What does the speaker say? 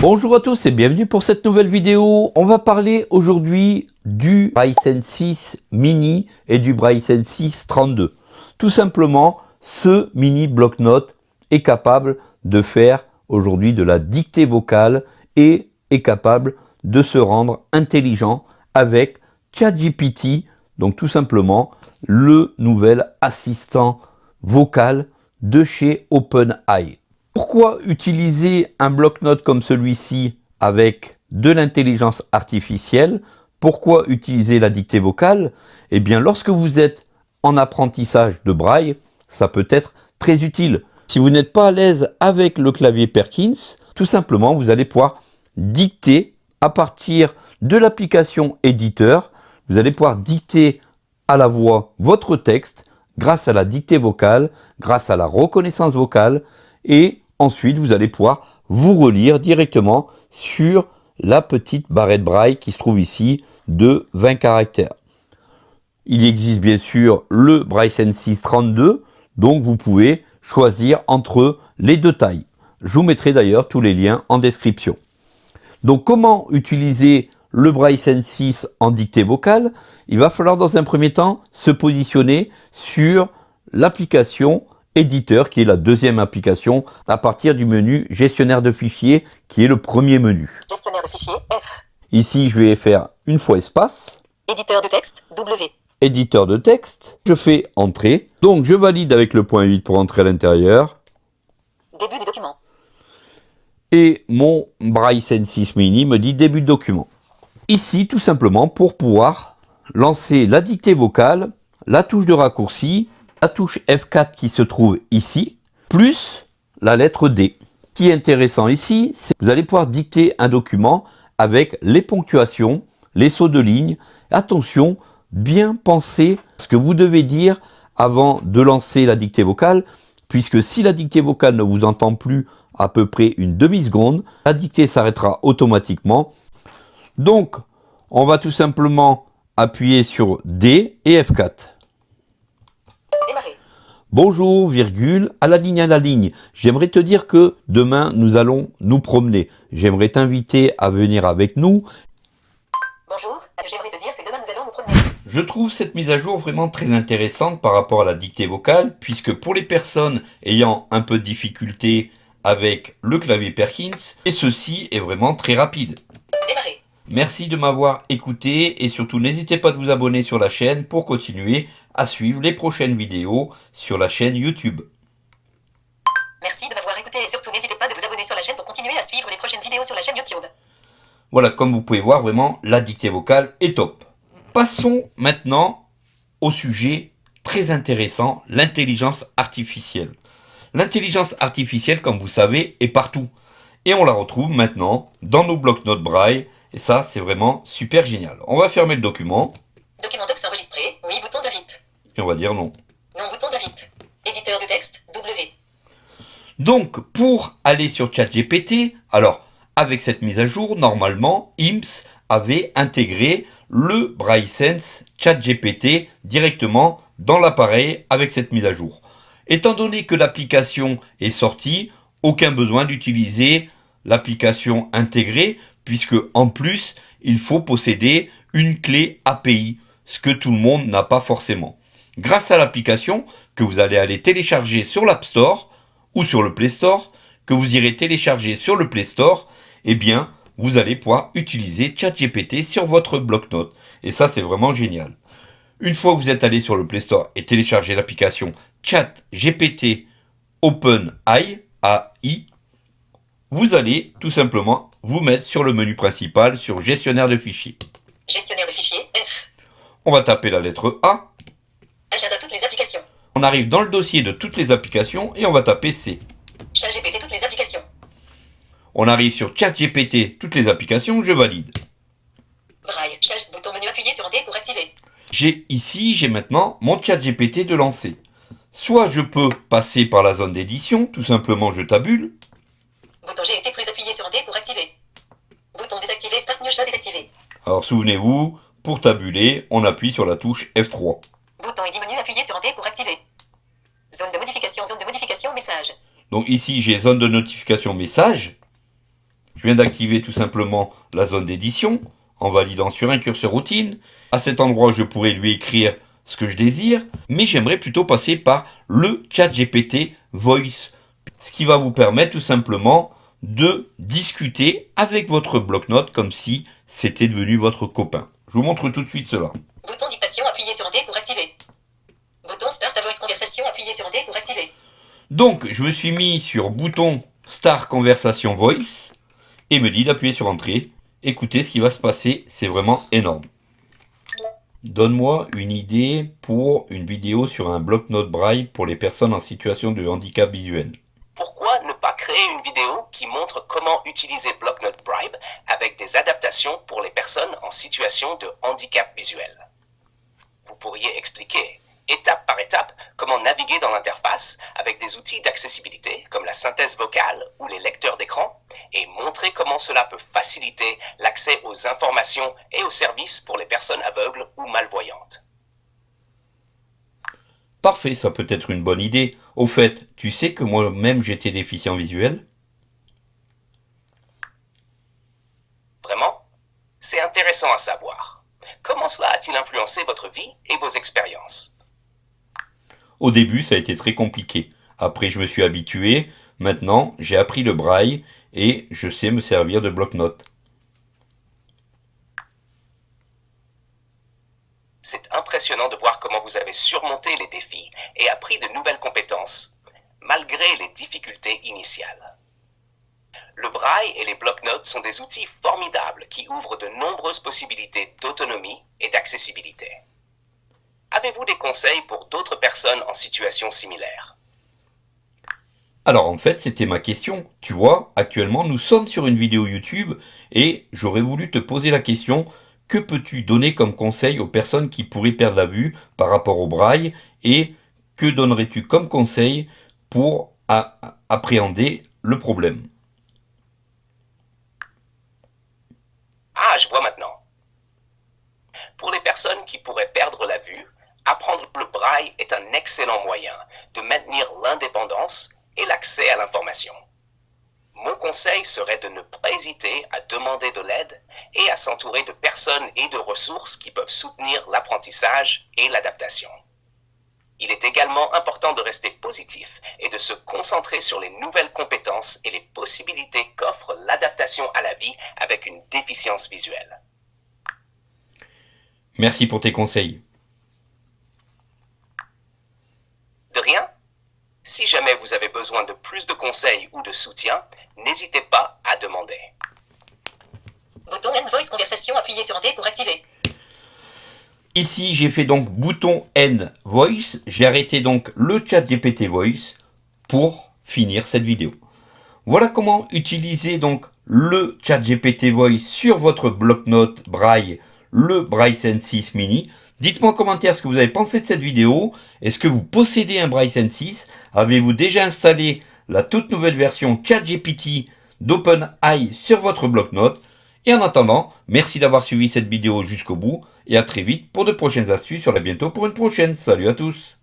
Bonjour à tous et bienvenue pour cette nouvelle vidéo. On va parler aujourd'hui du Braille Sense 6 Mini et du Braille Sense 6 32. Tout simplement, ce mini bloc-notes est capable de faire aujourd'hui de la dictée vocale et est capable de se rendre intelligent avec ChatGPT, donc tout simplement le nouvel assistant vocal de chez OpenAI. Pourquoi utiliser un bloc-notes comme celui-ci avec de l'intelligence artificielle? Pourquoi utiliser la dictée vocale? Eh bien, lorsque vous êtes en apprentissage de braille, ça peut être très utile. Si vous n'êtes pas à l'aise avec le clavier Perkins, tout simplement, vous allez pouvoir dicter à partir de l'application éditeur. Vous allez pouvoir dicter à la voix votre texte grâce à la dictée vocale, grâce à la reconnaissance vocale, et ensuite vous allez pouvoir vous relire directement sur la petite barrette braille qui se trouve ici de 20 caractères. Il existe bien sûr le Braille Sense 6 32, donc vous pouvez choisir entre les deux tailles. Je vous mettrai d'ailleurs tous les liens en description. Donc comment utiliser le Braille Sense 6 en dictée vocale? Il va falloir dans un premier temps se positionner sur l'application éditeur qui est la deuxième application à partir du menu gestionnaire de fichiers qui est le premier menu. Gestionnaire de fichiers, F. Ici je vais faire une fois espace. Éditeur de texte, W. Éditeur de texte, je fais entrée. Donc je valide avec le point 8 pour entrer à l'intérieur. Début du document. Et mon Braille Sense 6 Mini me dit début de document. Ici, tout simplement, pour pouvoir lancer la dictée vocale, la touche de raccourci, la touche F4 qui se trouve ici, plus la lettre D. Ce qui est intéressant ici, c'est que vous allez pouvoir dicter un document avec les ponctuations, les sauts de ligne. Attention, bien penser ce que vous devez dire avant de lancer la dictée vocale, puisque si la dictée vocale ne vous entend plus à peu près une demi-seconde, la dictée s'arrêtera automatiquement. Donc, on va tout simplement appuyer sur D et F4. Démarrer. Bonjour, virgule, à la ligne. J'aimerais te dire que demain, nous allons nous promener. J'aimerais t'inviter à venir avec nous. Bonjour, j'aimerais te dire que demain nous allons nous promener. Je trouve cette mise à jour vraiment très intéressante par rapport à la dictée vocale, puisque pour les personnes ayant un peu de difficulté avec le clavier Perkins, et ceci est vraiment très rapide. Démarrer. Merci de m'avoir écouté et surtout n'hésitez pas de vous abonner sur la chaîne pour continuer à suivre les prochaines vidéos sur la chaîne YouTube. Merci de m'avoir écouté et surtout n'hésitez pas de vous abonner sur la chaîne pour continuer à suivre les prochaines vidéos sur la chaîne YouTube. Voilà, comme vous pouvez voir, vraiment, la dictée vocale est top. Passons maintenant au sujet très intéressant, l'intelligence artificielle. L'intelligence artificielle, comme vous savez, est partout. Et on la retrouve maintenant dans nos blocs-notes braille. Et ça, c'est vraiment super génial. On va fermer le document. Document docs enregistré, oui, bouton d'invite. Et on va dire non. Non, bouton d'invite. Éditeur de texte, W. Donc, pour aller sur ChatGPT, alors, avec cette mise à jour, normalement, IMS avait intégré le Braille Sense ChatGPT directement dans l'appareil avec cette mise à jour. Étant donné que l'application est sortie, aucun besoin d'utiliser l'application intégrée, puisque en plus, il faut posséder une clé API, ce que tout le monde n'a pas forcément. Grâce à l'application que vous allez aller télécharger sur l'App Store ou sur le Play Store, que vous irez télécharger sur le Play Store, eh bien, vous allez pouvoir utiliser ChatGPT sur votre bloc-notes. Et ça, c'est vraiment génial. Une fois que vous êtes allé sur le Play Store et téléchargé l'application ChatGPT OpenAI, AI, vous allez tout simplement vous mettre sur le menu principal sur gestionnaire de fichiers. Gestionnaire de fichiers, F. On va taper la lettre A. Agenda toutes les applications. On arrive dans le dossier de toutes les applications et on va taper C. ChatGPT toutes les applications. On arrive sur ChatGPT, toutes les applications, je valide. Braille, chat, bouton menu appuyé sur D pour activer. J'ai maintenant mon ChatGPT de lancer. Soit je peux passer par la zone d'édition, tout simplement je tabule. Bouton GT plus appuyé sur D pour activer. Bouton désactivé, Start New Chat désactivé. Alors souvenez-vous, pour tabuler, on appuie sur la touche F3. Bouton et 10 menus appuyé sur D pour activer. Zone de modification, message. Donc ici j'ai zone de notification message. Je viens d'activer tout simplement la zone d'édition en validant sur un curseur routine. À cet endroit, je pourrais lui écrire ce que je désire, mais j'aimerais plutôt passer par le ChatGPT Voice, ce qui va vous permettre tout simplement de discuter avec votre bloc-notes comme si c'était devenu votre copain. Je vous montre tout de suite cela. Bouton dictation, appuyez sur D pour activer. Bouton Start a Voice Conversation, appuyez sur D pour activer. Donc, je me suis mis sur bouton Start Conversation Voice et me dit d'appuyer sur Entrée. Écoutez ce qui va se passer, c'est vraiment énorme. Donne-moi une idée pour une vidéo sur un bloc-notes braille pour les personnes en situation de handicap visuel. Pourquoi ne pas créer une vidéo qui montre comment utiliser bloc-notes braille avec des adaptations pour les personnes en situation de handicap visuel? Vous pourriez expliquer, étape par étape, comment naviguer dans l'interface avec des outils d'accessibilité comme la synthèse vocale ou les lecteurs d'écran et montrer comment cela peut faciliter l'accès aux informations et aux services pour les personnes aveugles ou malvoyantes. Parfait, ça peut être une bonne idée. Au fait, tu sais que moi-même j'étais déficient visuel? Vraiment? C'est intéressant à savoir. Comment cela a-t-il influencé votre vie et vos expériences? Au début, ça a été très compliqué. Après, je me suis habitué. Maintenant, j'ai appris le braille et je sais me servir de bloc-notes. C'est impressionnant de voir comment vous avez surmonté les défis et appris de nouvelles compétences, malgré les difficultés initiales. Le braille et les bloc-notes sont des outils formidables qui ouvrent de nombreuses possibilités d'autonomie et d'accessibilité. Avez-vous des conseils pour d'autres personnes en situation similaire? Alors en fait, c'était ma question. Tu vois, actuellement, nous sommes sur une vidéo YouTube et j'aurais voulu te poser la question, que peux-tu donner comme conseil aux personnes qui pourraient perdre la vue par rapport au braille et que donnerais-tu comme conseil pour appréhender le problème? Ah, je vois maintenant. Pour les personnes qui pourraient perdre la vue, apprendre le braille est un excellent moyen de maintenir l'indépendance et l'accès à l'information. Mon conseil serait de ne pas hésiter à demander de l'aide et à s'entourer de personnes et de ressources qui peuvent soutenir l'apprentissage et l'adaptation. Il est également important de rester positif et de se concentrer sur les nouvelles compétences et les possibilités qu'offre l'adaptation à la vie avec une déficience visuelle. Merci pour tes conseils. De rien. Si jamais vous avez besoin de plus de conseils ou de soutien, n'hésitez pas à demander. Bouton End Voice Conversation, appuyez sur D pour activer. Ici, j'ai fait donc bouton End Voice. J'ai arrêté donc le ChatGPT Voice pour finir cette vidéo. Voilà comment utiliser donc le ChatGPT Voice sur votre bloc-notes braille, le Braille Sense 6 Mini. Dites-moi en commentaire ce que vous avez pensé de cette vidéo. Est-ce que vous possédez un Braille Sense 6? Avez-vous déjà installé la toute nouvelle version ChatGPT d'OpenAI sur votre bloc-notes? Et en attendant, merci d'avoir suivi cette vidéo jusqu'au bout et à très vite pour de prochaines astuces. À bientôt pour une prochaine. Salut à tous!